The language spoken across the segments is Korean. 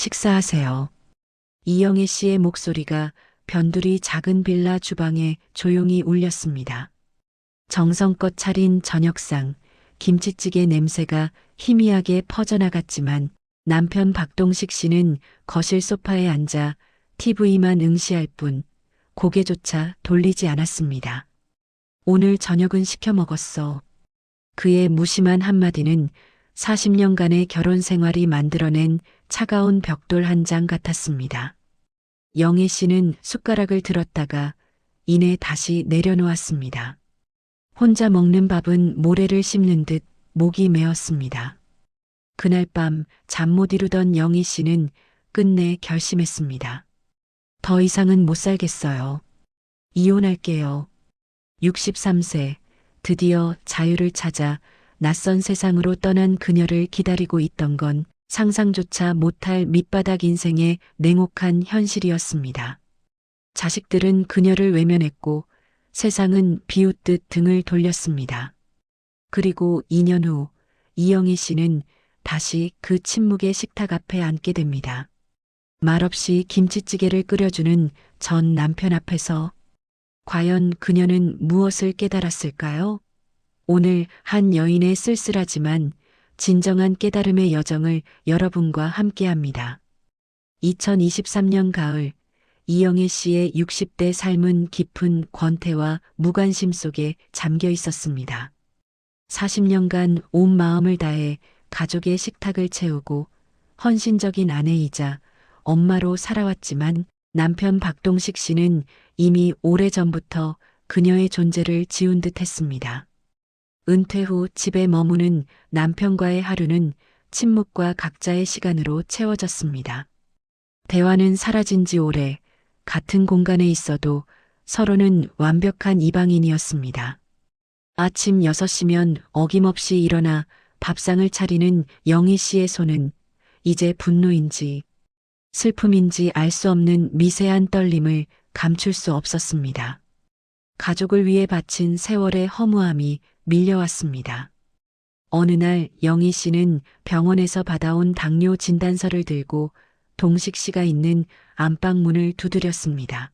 식사하세요. 이영애 씨의 목소리가 변두리 작은 빌라 주방에 조용히 울렸습니다. 정성껏 차린 저녁상, 김치찌개 냄새가 희미하게 퍼져나갔지만 남편 박동식 씨는 거실 소파에 앉아 TV만 응시할 뿐 고개조차 돌리지 않았습니다. 오늘 저녁은 시켜 먹었어. 그의 무심한 한마디는 40년간의 결혼 생활이 만들어낸 차가운 벽돌 한 장 같았습니다. 영애 씨는 숟가락을 들었다가 이내 다시 내려놓았습니다. 혼자 먹는 밥은 모래를 씹는 듯 목이 메었습니다. 그날 밤 잠 못 이루던 영희 씨는 끝내 결심했습니다. 더 이상은 못 살겠어요. 이혼할게요. 63세, 드디어 자유를 찾아 낯선 세상으로 떠난 그녀를 기다리고 있던 건 상상조차 못할 밑바닥 인생의 냉혹한 현실이었습니다. 자식들은 그녀를 외면했고 세상은 비웃듯 등을 돌렸습니다. 그리고 2년 후 이영희 씨는 다시 그 침묵의 식탁 앞에 앉게 됩니다. 말없이 김치찌개를 끓여주는 전 남편 앞에서 과연 그녀는 무엇을 깨달았을까요? 오늘 한 여인의 쓸쓸하지만 진정한 깨달음의 여정을 여러분과 함께합니다. 2023년 가을 이영애 씨의 60대 삶은 깊은 권태와 무관심 속에 잠겨 있었습니다. 40년간 온 마음을 다해 가족의 식탁을 채우고 헌신적인 아내이자 엄마로 살아왔지만 남편 박동식 씨는 이미 오래전부터 그녀의 존재를 지운 듯 했습니다. 은퇴 후 집에 머무는 남편과의 하루는 침묵과 각자의 시간으로 채워졌습니다. 대화는 사라진 지 오래, 같은 공간에 있어도 서로는 완벽한 이방인이었습니다. 아침 6시면 어김없이 일어나 밥상을 차리는 영희 씨의 손은 이제 분노인지 슬픔인지 알 수 없는 미세한 떨림을 감출 수 없었습니다. 가족을 위해 바친 세월의 허무함이 밀려왔습니다. 어느 날 영희 씨는 병원에서 받아온 당뇨 진단서를 들고 동식 씨가 있는 안방 문을 두드렸습니다.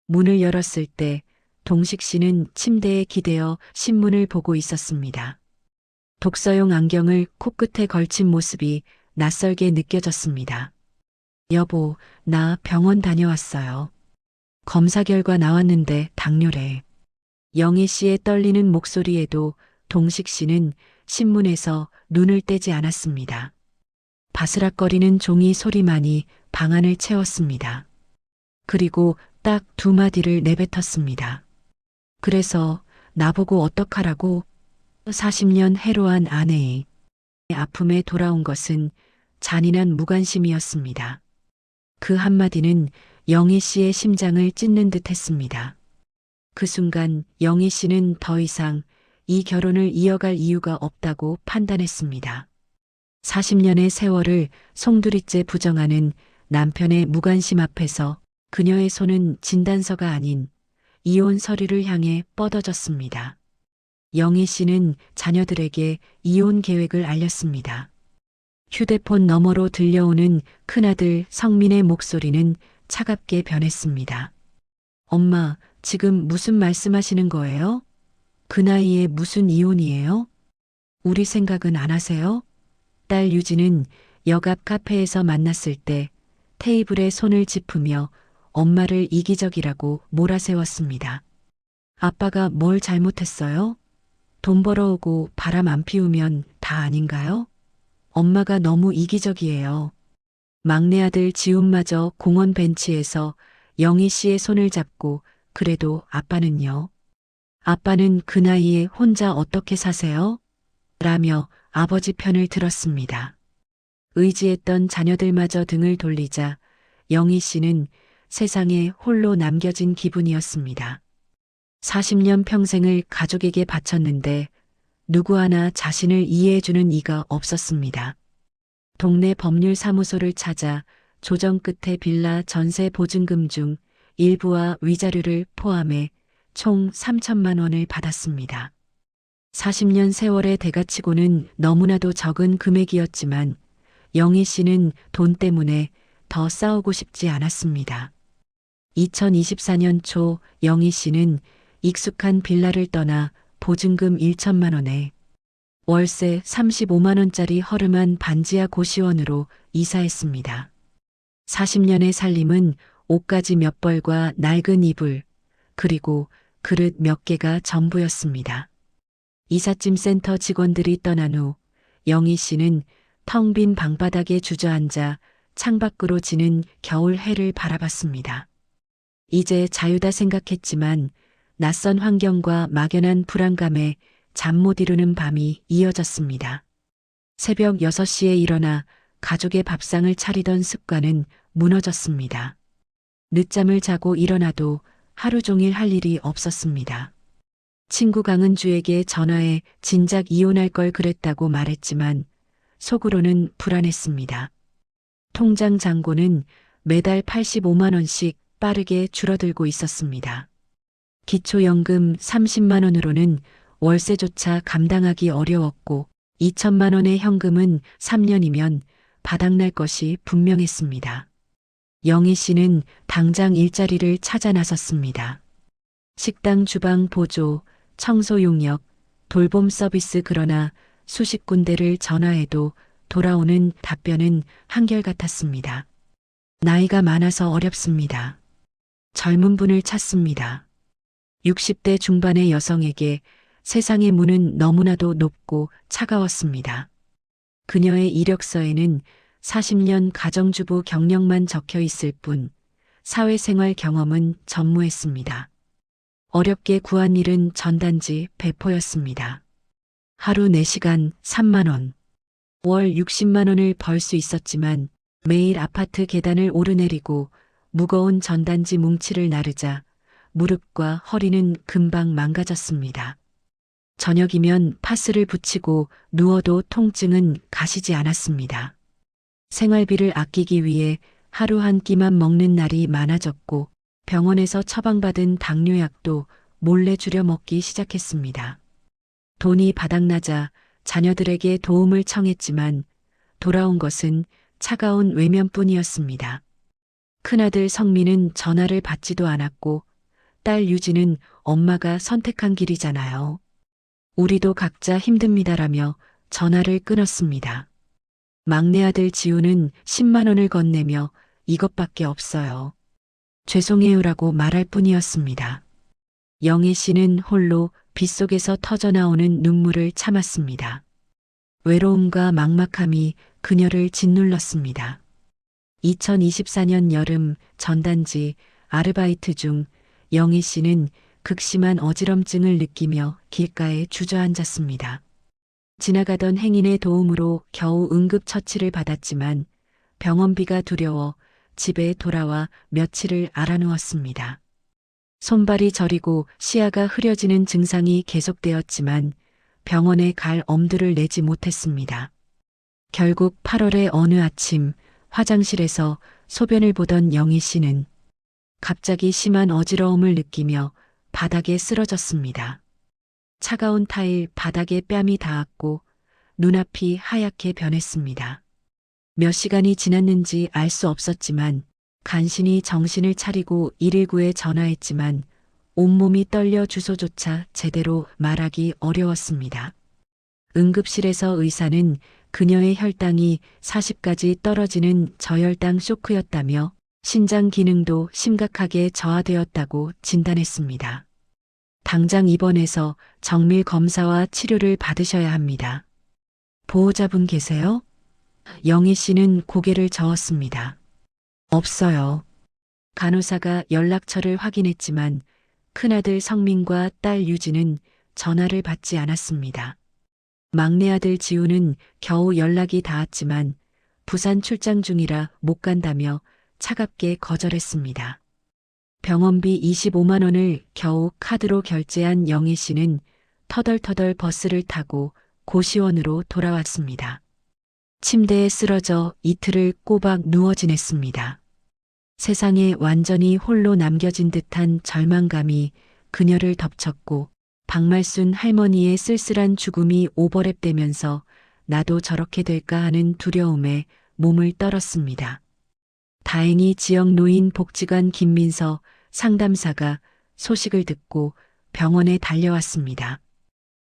문을 열었을 때 동식 씨는 침대에 기대어 신문을 보고 있었습니다. 독서용 안경을 코끝에 걸친 모습이 낯설게 느껴졌습니다. 여보, 나 병원 다녀왔어요. 검사 결과 나왔는데 당뇨래. 영희 씨의 떨리는 목소리에도 동식 씨는 신문에서 눈을 떼지 않았습니다. 바스락거리는 종이 소리만이 방안을 채웠습니다. 그리고 딱 두 마디를 내뱉었습니다. 그래서 나보고 어떡하라고? 40년 해로한 아내의 아픔에 돌아온 것은 잔인한 무관심이었습니다. 그 한마디는 영희 씨의 심장을 찢는 듯 했습니다. 그 순간 영희 씨는 더 이상 이 결혼을 이어갈 이유가 없다고 판단했습니다. 40년의 세월을 송두리째 부정하는 남편의 무관심 앞에서 그녀의 손은 진단서가 아닌 이혼 서류를 향해 뻗어졌습니다. 영희 씨는 자녀들에게 이혼 계획을 알렸습니다. 휴대폰 너머로 들려오는 큰아들 성민의 목소리는 차갑게 변했습니다. 엄마, 지금 무슨 말씀하시는 거예요? 그 나이에 무슨 이혼이에요? 우리 생각은 안 하세요? 딸 유진은 역 앞 카페에서 만났을 때 테이블에 손을 짚으며 엄마를 이기적이라고 몰아세웠습니다. 아빠가 뭘 잘못했어요? 돈 벌어오고 바람 안 피우면 다 아닌가요? 엄마가 너무 이기적이에요. 막내 아들 지훈마저 공원 벤치에서 영희 씨의 손을 잡고 그래도 아빠는요? 아빠는 그 나이에 혼자 어떻게 사세요? 라며 아버지 편을 들었습니다. 의지했던 자녀들마저 등을 돌리자 영희 씨는 세상에 홀로 남겨진 기분이었습니다. 40년 평생을 가족에게 바쳤는데 누구 하나 자신을 이해해주는 이가 없었습니다. 동네 법률사무소를 찾아 조정 끝에 빌라 전세 보증금 중 일부와 위자료를 포함해 총 3천만 원을 받았습니다. 40년 세월의 대가치고는 너무나도 적은 금액이었지만 영희 씨는 돈 때문에 더 싸우고 싶지 않았습니다. 2024년 초 영희 씨는 익숙한 빌라를 떠나 보증금 1천만 원에 월세 35만 원짜리 허름한 반지하 고시원으로 이사했습니다. 40년의 살림은 옷가지 몇 벌과 낡은 이불, 그리고 그릇 몇 개가 전부였습니다. 이삿짐 센터 직원들이 떠난 후 영희 씨는 텅 빈 방바닥에 주저앉아 창밖으로 지는 겨울 해를 바라봤습니다. 이제 자유다 생각했지만 낯선 환경과 막연한 불안감에 잠 못 이루는 밤이 이어졌습니다. 새벽 6시에 일어나 가족의 밥상을 차리던 습관은 무너졌습니다. 늦잠을 자고 일어나도 하루 종일 할 일이 없었습니다. 친구 강은주에게 전화해 진작 이혼할 걸 그랬다고 말했지만 속으로는 불안했습니다. 통장 잔고는 매달 85만 원씩 빠르게 줄어들고 있었습니다. 기초연금 30만 원으로는 월세조차 감당하기 어려웠고 2천만 원의 현금은 3년이면 바닥날 것이 분명했습니다. 영희 씨는 당장 일자리를 찾아 나섰습니다. 식당 주방 보조, 청소 용역, 돌봄 서비스 그러나 수십 군데를 전화해도 돌아오는 답변은 한결같았습니다. 나이가 많아서 어렵습니다. 젊은 분을 찾습니다. 60대 중반의 여성에게 세상의 문은 너무나도 높고 차가웠습니다. 그녀의 이력서에는 40년 가정주부 경력만 적혀 있을 뿐 사회생활 경험은 전무했습니다. 어렵게 구한 일은 전단지 배포였습니다. 하루 4시간 3만 원, 월 60만 원을 벌 수 있었지만 매일 아파트 계단을 오르내리고 무거운 전단지 뭉치를 나르자 무릎과 허리는 금방 망가졌습니다. 저녁이면 파스를 붙이고 누워도 통증은 가시지 않았습니다. 생활비를 아끼기 위해 하루 한 끼만 먹는 날이 많아졌고 병원에서 처방받은 당뇨약도 몰래 줄여 먹기 시작했습니다. 돈이 바닥나자 자녀들에게 도움을 청했지만 돌아온 것은 차가운 외면뿐이었습니다. 큰아들 성민은 전화를 받지도 않았고 딸 유진은 엄마가 선택한 길이잖아요. 우리도 각자 힘듭니다라며 전화를 끊었습니다. 막내 아들 지우는 10만 원을 건네며 이것밖에 없어요. 죄송해요라고 말할 뿐이었습니다. 영희 씨는 홀로 빗속에서 터져나오는 눈물을 참았습니다. 외로움과 막막함이 그녀를 짓눌렀습니다. 2024년 여름 전단지 아르바이트 중 영희 씨는 극심한 어지럼증을 느끼며 길가에 주저앉았습니다. 지나가던 행인의 도움으로 겨우 응급처치를 받았지만 병원비가 두려워 집에 돌아와 며칠을 알아누웠습니다. 손발이 저리고 시야가 흐려지는 증상이 계속되었지만 병원에 갈 엄두를 내지 못했습니다. 결국 8월의 어느 아침 화장실에서 소변을 보던 영희 씨는 갑자기 심한 어지러움을 느끼며 바닥에 쓰러졌습니다. 차가운 타일 바닥에 뺨이 닿았고 눈앞이 하얗게 변했습니다. 몇 시간이 지났는지 알 수 없었지만 간신히 정신을 차리고 119에 전화했지만 온몸이 떨려 주소조차 제대로 말하기 어려웠습니다. 응급실에서 의사는 그녀의 혈당이 40까지 떨어지는 저혈당 쇼크였다며 신장 기능도 심각하게 저하되었다고 진단했습니다. 당장 입원해서 정밀 검사와 치료를 받으셔야 합니다. 보호자분 계세요? 영희 씨는 고개를 저었습니다. 없어요. 간호사가 연락처를 확인했지만 큰아들 성민과 딸 유진은 전화를 받지 않았습니다. 막내 아들 지우는 겨우 연락이 닿았지만 부산 출장 중이라 못 간다며 차갑게 거절했습니다. 병원비 25만 원을 겨우 카드로 결제한 영희 씨는 터덜터덜 버스를 타고 고시원으로 돌아왔습니다. 침대에 쓰러져 이틀을 꼬박 누워 지냈습니다. 세상에 완전히 홀로 남겨진 듯한 절망감이 그녀를 덮쳤고 박말순 할머니의 쓸쓸한 죽음이 오버랩되면서 나도 저렇게 될까 하는 두려움에 몸을 떨었습니다. 다행히 지역 노인 복지관 김민서 상담사가 소식을 듣고 병원에 달려왔습니다.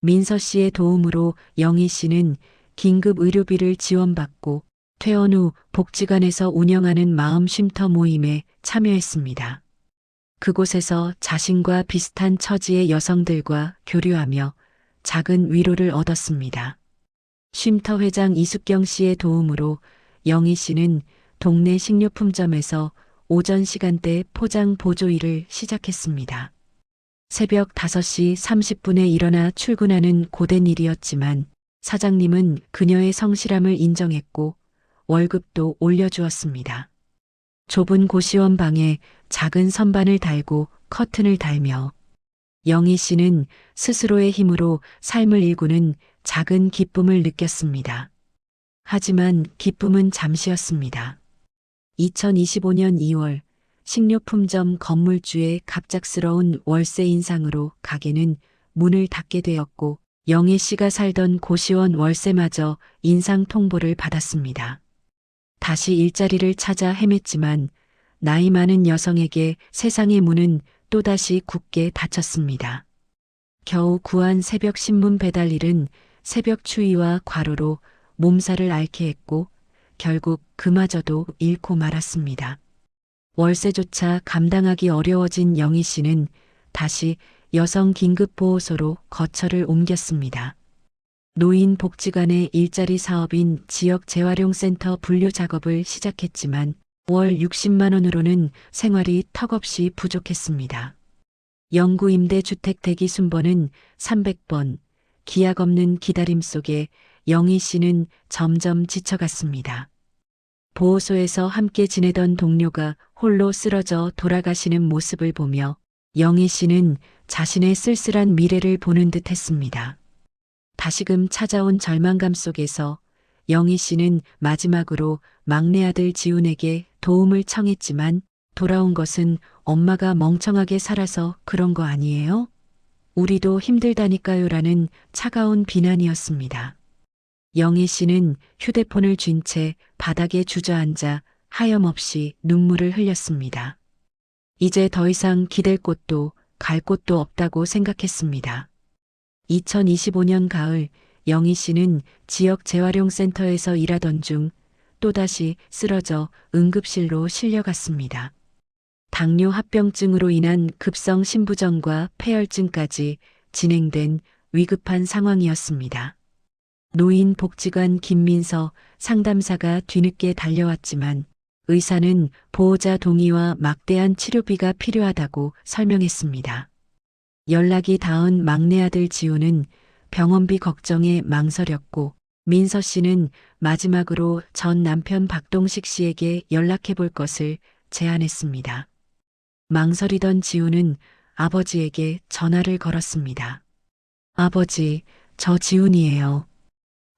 민서 씨의 도움으로 영희 씨는 긴급 의료비를 지원받고 퇴원 후 복지관에서 운영하는 마음 쉼터 모임에 참여했습니다. 그곳에서 자신과 비슷한 처지의 여성들과 교류하며 작은 위로를 얻었습니다. 쉼터 회장 이숙경 씨의 도움으로 영희 씨는 동네 식료품점에서 오전 시간대 포장 보조 일을 시작했습니다. 새벽 5시 30분에 일어나 출근하는 고된 일이었지만 사장님은 그녀의 성실함을 인정했고 월급도 올려주었습니다. 좁은 고시원 방에 작은 선반을 달고 커튼을 달며 영희 씨는 스스로의 힘으로 삶을 일구는 작은 기쁨을 느꼈습니다. 하지만 기쁨은 잠시였습니다. 2025년 2월 식료품점 건물주의 갑작스러운 월세 인상으로 가게는 문을 닫게 되었고 영희 씨가 살던 고시원 월세마저 인상 통보를 받았습니다. 다시 일자리를 찾아 헤맸지만 나이 많은 여성에게 세상의 문은 또다시 굳게 닫혔습니다. 겨우 구한 새벽 신문 배달 일은 새벽 추위와 과로로 몸살을 앓게 했고 결국 그마저도 잃고 말았습니다. 월세조차 감당하기 어려워진 영희 씨는 다시 여성 긴급보호소로 거처를 옮겼습니다. 노인복지관의 일자리 사업인 지역재활용센터 분류 작업을 시작했지만 월 60만 원으로는 생활이 턱없이 부족했습니다. 영구임대주택 대기 순번은 300번, 기약 없는 기다림 속에 영희 씨는 점점 지쳐갔습니다. 보호소에서 함께 지내던 동료가 홀로 쓰러져 돌아가시는 모습을 보며 영희 씨는 자신의 쓸쓸한 미래를 보는 듯 했습니다. 다시금 찾아온 절망감 속에서 영희 씨는 마지막으로 막내 아들 지훈에게 도움을 청했지만 돌아온 것은 엄마가 멍청하게 살아서 그런 거 아니에요? 우리도 힘들다니까요라는 차가운 비난이었습니다. 영희 씨는 휴대폰을 쥔 채 바닥에 주저앉아 하염없이 눈물을 흘렸습니다. 이제 더 이상 기댈 곳도 갈 곳도 없다고 생각했습니다. 2025년 가을 영희 씨는 지역 재활용센터에서 일하던 중 또다시 쓰러져 응급실로 실려갔습니다. 당뇨 합병증으로 인한 급성 심부전과 폐혈증까지 진행된 위급한 상황이었습니다. 노인복지관 김민서 상담사가 뒤늦게 달려왔지만 의사는 보호자 동의와 막대한 치료비가 필요하다고 설명했습니다. 연락이 닿은 막내 아들 지우는 병원비 걱정에 망설였고 민서 씨는 마지막으로 전 남편 박동식 씨에게 연락해 볼 것을 제안했습니다. 망설이던 지우는 아버지에게 전화를 걸었습니다. 아버지, 저 지훈이에요.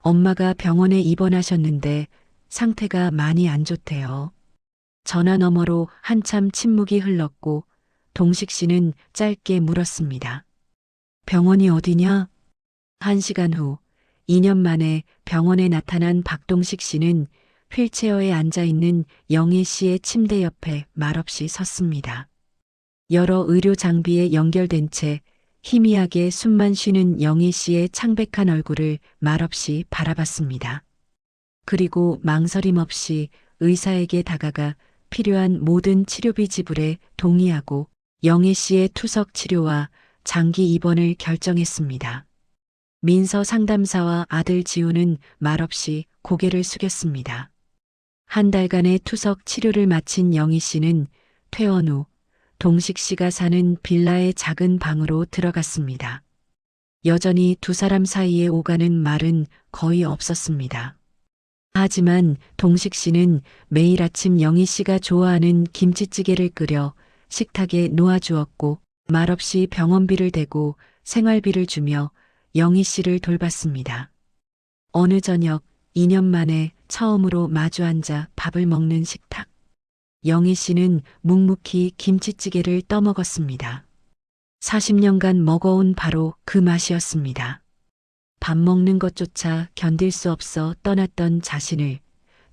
엄마가 병원에 입원하셨는데 상태가 많이 안 좋대요. 전화 너머로 한참 침묵이 흘렀고 동식 씨는 짧게 물었습니다. 병원이 어디냐? 1시간 후 2년 만에 병원에 나타난 박동식 씨는 휠체어에 앉아 있는 영희 씨의 침대 옆에 말없이 섰습니다. 여러 의료 장비에 연결된 채 희미하게 숨만 쉬는 영희 씨의 창백한 얼굴을 말없이 바라봤습니다. 그리고 망설임 없이 의사에게 다가가 필요한 모든 치료비 지불에 동의하고 영희 씨의 투석 치료와 장기 입원을 결정했습니다. 민서 상담사와 아들 지우는 말없이 고개를 숙였습니다. 한 달간의 투석 치료를 마친 영희 씨는 퇴원 후 동식 씨가 사는 빌라의 작은 방으로 들어갔습니다. 여전히 두 사람 사이에 오가는 말은 거의 없었습니다. 하지만 동식 씨는 매일 아침 영희 씨가 좋아하는 김치찌개를 끓여 식탁에 놓아주었고 말없이 병원비를 대고 생활비를 주며 영희 씨를 돌봤습니다. 어느 저녁 2년 만에 처음으로 마주 앉아 밥을 먹는 식탁. 영희 씨는 묵묵히 김치찌개를 떠먹었습니다. 40년간 먹어온 바로 그 맛이었습니다. 밥 먹는 것조차 견딜 수 없어 떠났던 자신을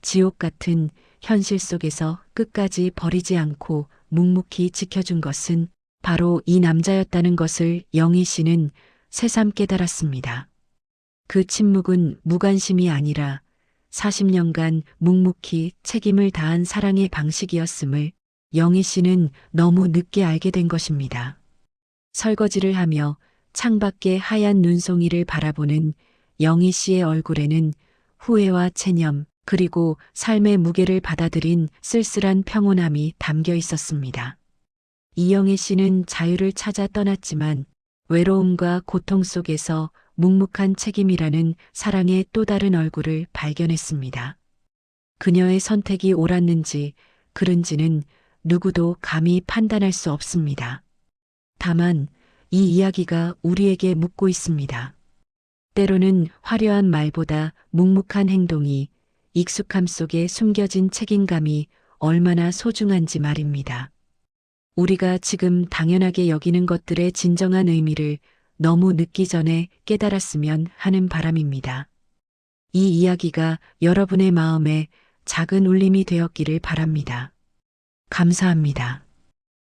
지옥 같은 현실 속에서 끝까지 버리지 않고 묵묵히 지켜준 것은 바로 이 남자였다는 것을 영희 씨는 새삼 깨달았습니다. 그 침묵은 무관심이 아니라 40년간 묵묵히 책임을 다한 사랑의 방식이었음을 영희 씨는 너무 늦게 알게 된 것입니다. 설거지를 하며 창밖의 하얀 눈송이를 바라보는 영희 씨의 얼굴에는 후회와 체념, 그리고 삶의 무게를 받아들인 쓸쓸한 평온함이 담겨 있었습니다. 이영희 씨는 자유를 찾아 떠났지만 외로움과 고통 속에서 묵묵한 책임이라는 사랑의 또 다른 얼굴을 발견했습니다. 그녀의 선택이 옳았는지 그른지는 누구도 감히 판단할 수 없습니다. 다만 이 이야기가 우리에게 묻고 있습니다. 때로는 화려한 말보다 묵묵한 행동이, 익숙함 속에 숨겨진 책임감이 얼마나 소중한지 말입니다. 우리가 지금 당연하게 여기는 것들의 진정한 의미를 너무 늦기 전에 깨달았으면 하는 바람입니다. 이 이야기가 여러분의 마음에 작은 울림이 되었기를 바랍니다. 감사합니다.